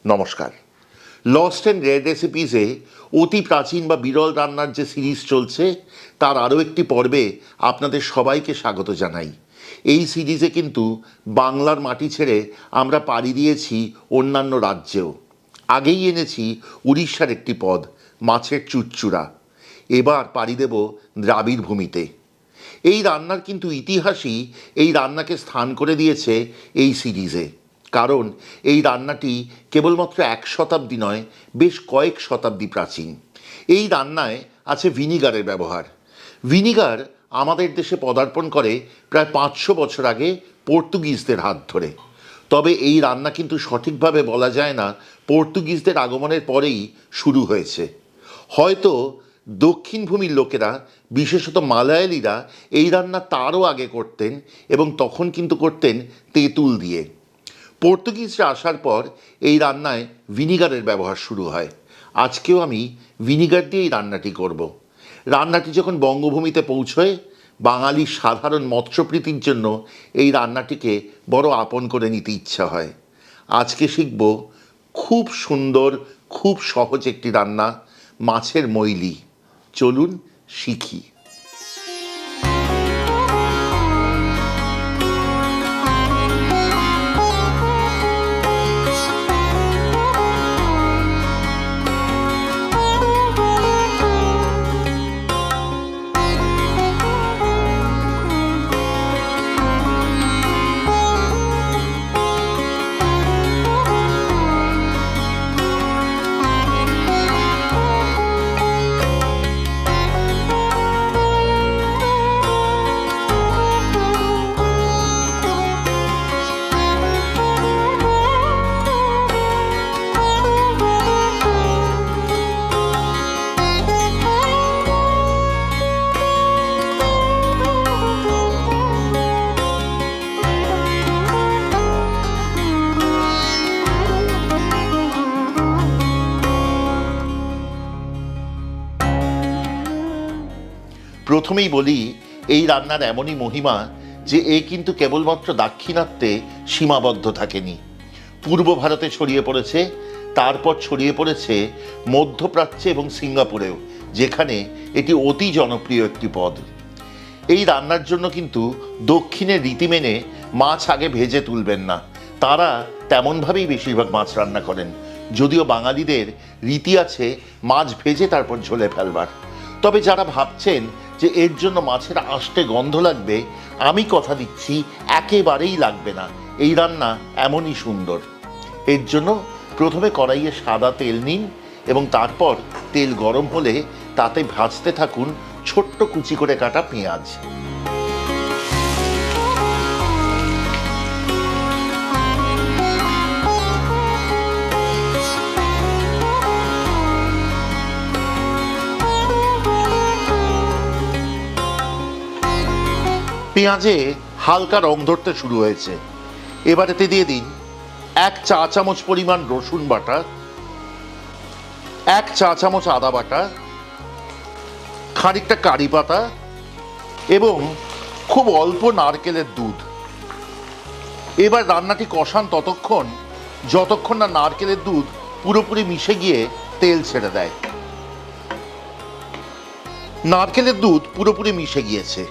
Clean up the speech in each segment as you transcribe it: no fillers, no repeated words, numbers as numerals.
নমস্কার। Lost and rare রেসিপিসে অতি প্রাচীন বা বিরল রান্নার যে সিরিজ চলছে তার আরও একটি পর্বে আপনাদের সবাইকে স্বাগত জানাই। এই সিরিজে কিন্তু বাংলার মাটি ছেড়ে আমরা পাড়ি দিয়েছি অন্যান্য রাজ্যেও। আগেই এনেছি উড়িষ্যার একটি পদ, মাছের চুচচুড়া। এবার পাড়ি দেব দ্রাবিড় ভূমিতে। এই রান্নার কিন্তু ইতিহাসই এই রান্নাকে স্থান করে দিয়েছে এই সিরিজে। কারণ এই রান্নাটি কেবলমাত্র এক শতাব্দী নয়, বেশ কয়েক শতাব্দী প্রাচীন। এই রান্নায় আছে ভিনিগারের ব্যবহার। ভিনিগার আমাদের দেশে পদার্পণ করে প্রায় 500 বছর আগে পর্তুগিজদের হাত ধরে। তবে এই রান্না কিন্তু সঠিকভাবে বলা যায় না পর্তুগিজদের আগমনের পরেই শুরু হয়েছে। হয়তো দক্ষিণ ভূমির লোকেরা, বিশেষত মালায়ালিরা এই রান্না তারও আগে করতেন, এবং তখন কিন্তু করতেন তেঁতুল দিয়ে। পর্তুগিজরা আসার পর এই রান্নায় ভিনিগারের ব্যবহার শুরু হয়। আজকেও আমি ভিনিগার দিয়ে এই রান্নাটি করব। রান্নাটি যখন বঙ্গভূমিতে পৌঁছয়, বাঙালির সাধারণ মৎস্যপ্রীতির জন্য এই রান্নাটিকে বড় আপন করে নিতে ইচ্ছা হয়। আজকে শিখব খুব সুন্দর, খুব সহজ একটি রান্না, মাছের মৈলি। চলুন শিখি। প্রথমেই বলি, এই রান্নার এমনই মহিমা যে এ কিন্তু কেবলমাত্র দাক্ষিণাত্যে সীমাবদ্ধ থাকেনি। পূর্ব ভারতে ছড়িয়ে পড়েছে, তারপর ছড়িয়ে পড়েছে মধ্যপ্রাচ্যে এবং সিঙ্গাপুরেও, যেখানে এটি অতি জনপ্রিয় একটি পদ। এই রান্নার জন্য কিন্তু দক্ষিণের রীতি মেনে মাছ আগে ভেজে তুলবেন না। তারা তেমনভাবেই বেশিরভাগ মাছ রান্না করেন, যদিও বাঙালিদের রীতি আছে মাছ ভেজে তারপর ঝোলে ফেলবার। তবে যারা ভাবছেন যে এর জন্য মাছের আষ্টে গন্ধ লাগবে, আমি কথা দিচ্ছি একেবারেই লাগবে না। এই রান্না এমনই সুন্দর। এর জন্য প্রথমে কড়াইয়ে সাদা তেল নিন এবং তারপর তেল গরম হলে তাতে ভাজতে থাকুন ছোট্ট কুচি করে কাটা পেঁয়াজ। পেঁয়াজে হালকা রং ধরতে শুরু হয়েছে। এবার এতে দিয়ে দিন 1 চা চামচ পরিমাণ রসুন বাটা, 1 চা চামচ আদা বাটা, খানিকটা কারি পাতা এবং খুব অল্প নারকেলের দুধ। এবার রান্নাটি কষান ততক্ষণ যতক্ষণ না নারকেলের দুধ পুরোপুরি মিশে গিয়ে তেল ছেড়ে দেয়। নারকেলের দুধ পুরোপুরি মিশে গিয়েছে।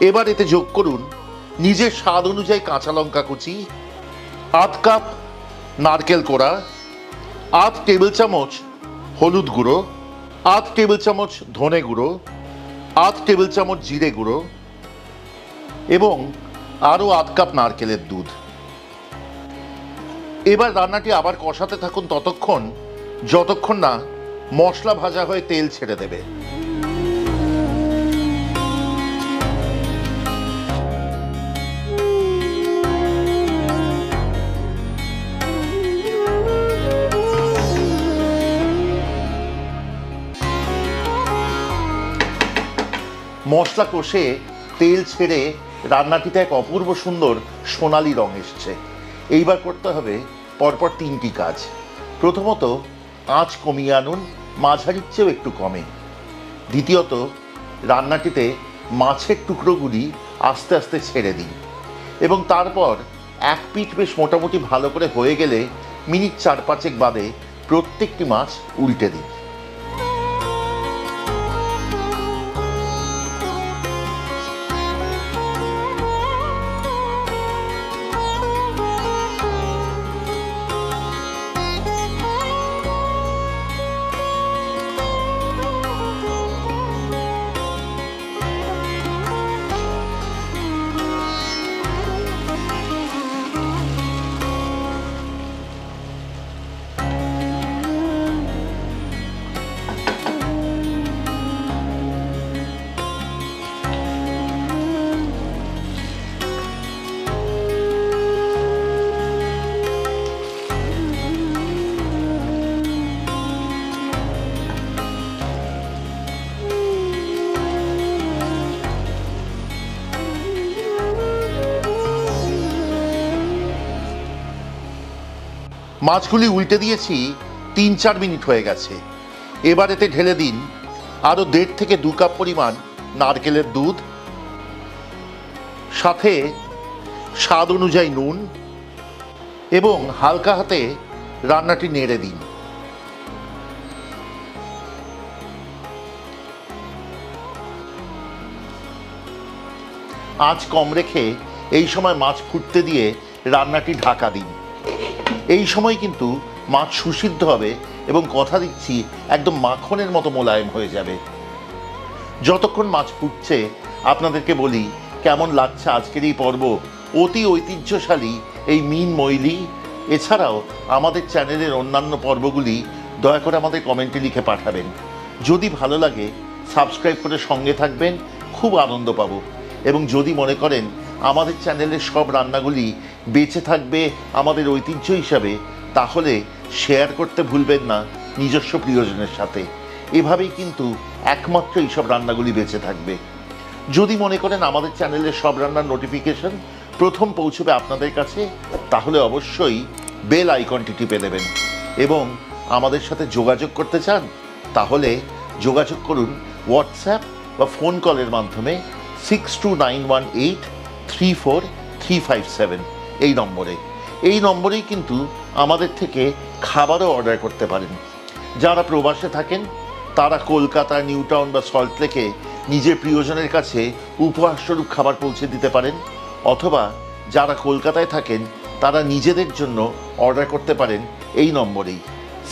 এবার এতে যোগ করুন নিজের স্বাদ অনুযায়ী কাঁচা লঙ্কা কুচি, 1/2 কাপ নারকেল কোড়া, 1/2 টেবিল চামচ হলুদ গুঁড়ো, 1/2 টেবিল চামচ ধনে গুঁড়ো, 1/2 টেবিল চামচ জিরে গুঁড়ো এবং আরও 1/2 কাপ নারকেলের দুধ। এবার রান্নাটি আবার কষাতে থাকুন ততক্ষণ যতক্ষণ না মশলা ভাজা হয়ে তেল ছেড়ে দেবে। মশলা কষে তেল ছেড়ে রান্নাটিতে এক অপূর্ব সুন্দর সোনালি রং এসছে। এইবার করতে হবে পরপর 3টি কাজ। প্রথমত, আঁচ কমিয়ে আনুন, মাঝারির চেয়েও একটু কমে। দ্বিতীয়ত, রান্নাটিতে মাছের টুকরোগুলি আস্তে আস্তে ছেড়ে দিন এবং তারপর এক পিঠ বেশ মোটামুটি ভালো করে হয়ে গেলে মিনিট 4-5 বাদে প্রত্যেকটি মাছ উল্টে দিন। মাছগুলি উল্টে দিয়েছি, 3-4 মিনিট হয়ে গেছে। এবার এতে ঢেলে দিন আরও 1.5 থেকে 2 কাপ পরিমাণ নারকেলের দুধ, সাথে স্বাদ অনুযায়ী নুন এবং হালকা হাতে রান্নাটি নেড়ে দিন। আঁচ কম রেখে এই সময় মাছ ফুটতে দিয়ে রান্নাটি ঢাকা দিন। এই সময় কিন্তু মাছ সুসিদ্ধ হবে এবং কথা দিচ্ছি একদম মাখনের মতো মোলায়েম হয়ে যাবে। যতক্ষণ মাছ ফুটছে আপনাদেরকে বলি কেমন লাগছে আজকের এই পর্ব। অতি ঐতিহ্যশালী এই মিন মৈলি, এছাড়াও আমাদের চ্যানেলের অন্যান্য পর্বগুলি দয়া করে আমাদের কমেন্টে লিখে পাঠাবেন। যদি ভালো লাগে সাবস্ক্রাইব করে সঙ্গে থাকবেন, খুব আনন্দ পাবো। এবং যদি মনে করেন আমাদের চ্যানেলের সব রান্নাগুলি বেঁচে থাকবে আমাদের ঐতিহ্য হিসাবে, তাহলে শেয়ার করতে ভুলবেন না নিজস্ব প্রিয়জনের সাথে। এভাবেই কিন্তু একমাত্র এইসব রান্নাগুলি বেঁচে থাকবে। যদি মনে করেন আমাদের চ্যানেলের সব রান্নার নোটিফিকেশন প্রথম পৌঁছবে আপনাদের কাছে, তাহলে অবশ্যই বেল আইকনটি টিপে দেবেন। এবং আমাদের সাথে যোগাযোগ করতে চান তাহলে যোগাযোগ করুন হোয়াটসঅ্যাপ বা ফোন কলের মাধ্যমে 6291834357 এই নম্বরে। এই নম্বরেই কিন্তু আমাদের থেকে খাবারও অর্ডার করতে পারেন। যারা প্রবাসে থাকেন তারা কলকাতা, নিউ টাউন বা সল্টলেকে নিজের প্রিয়জনের কাছে উপহারস্বরূপ খাবার পৌঁছে দিতে পারেন, অথবা যারা কলকাতায় থাকেন তারা নিজেদের জন্য অর্ডার করতে পারেন এই নম্বরেই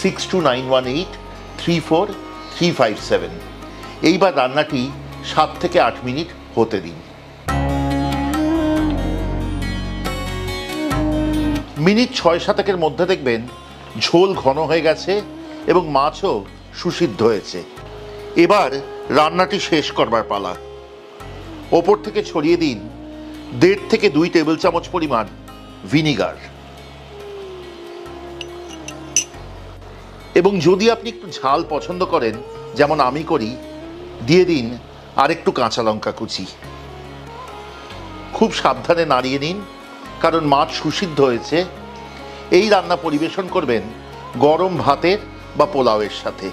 6291834357। এইবার রান্নাটি 7 থেকে 8 মিনিট হতে দিন। মিনিট 6-7 মধ্যে দেখবেন ঝোল ঘন হয়ে গেছে এবং মাছও সুসিদ্ধ হয়েছে। এবার রান্নাটি শেষ করবার পালা। ওপর থেকে ছড়িয়ে দিন 1.5 থেকে 2 টেবিল চামচ পরিমাণ ভিনিগার। এবং যদি আপনি একটু ঝাল পছন্দ করেন, যেমন আমি করি, দিয়ে দিন আরেকটু কাঁচা লঙ্কা কুচি। খুব সাবধানে নাড়িয়ে নিন, কারণ মাছ সুসিদ্ধ হয়েছে। এই রান্না পরিবেশন করবেন গরম ভাতের বা পোলাওয়ের সাথে।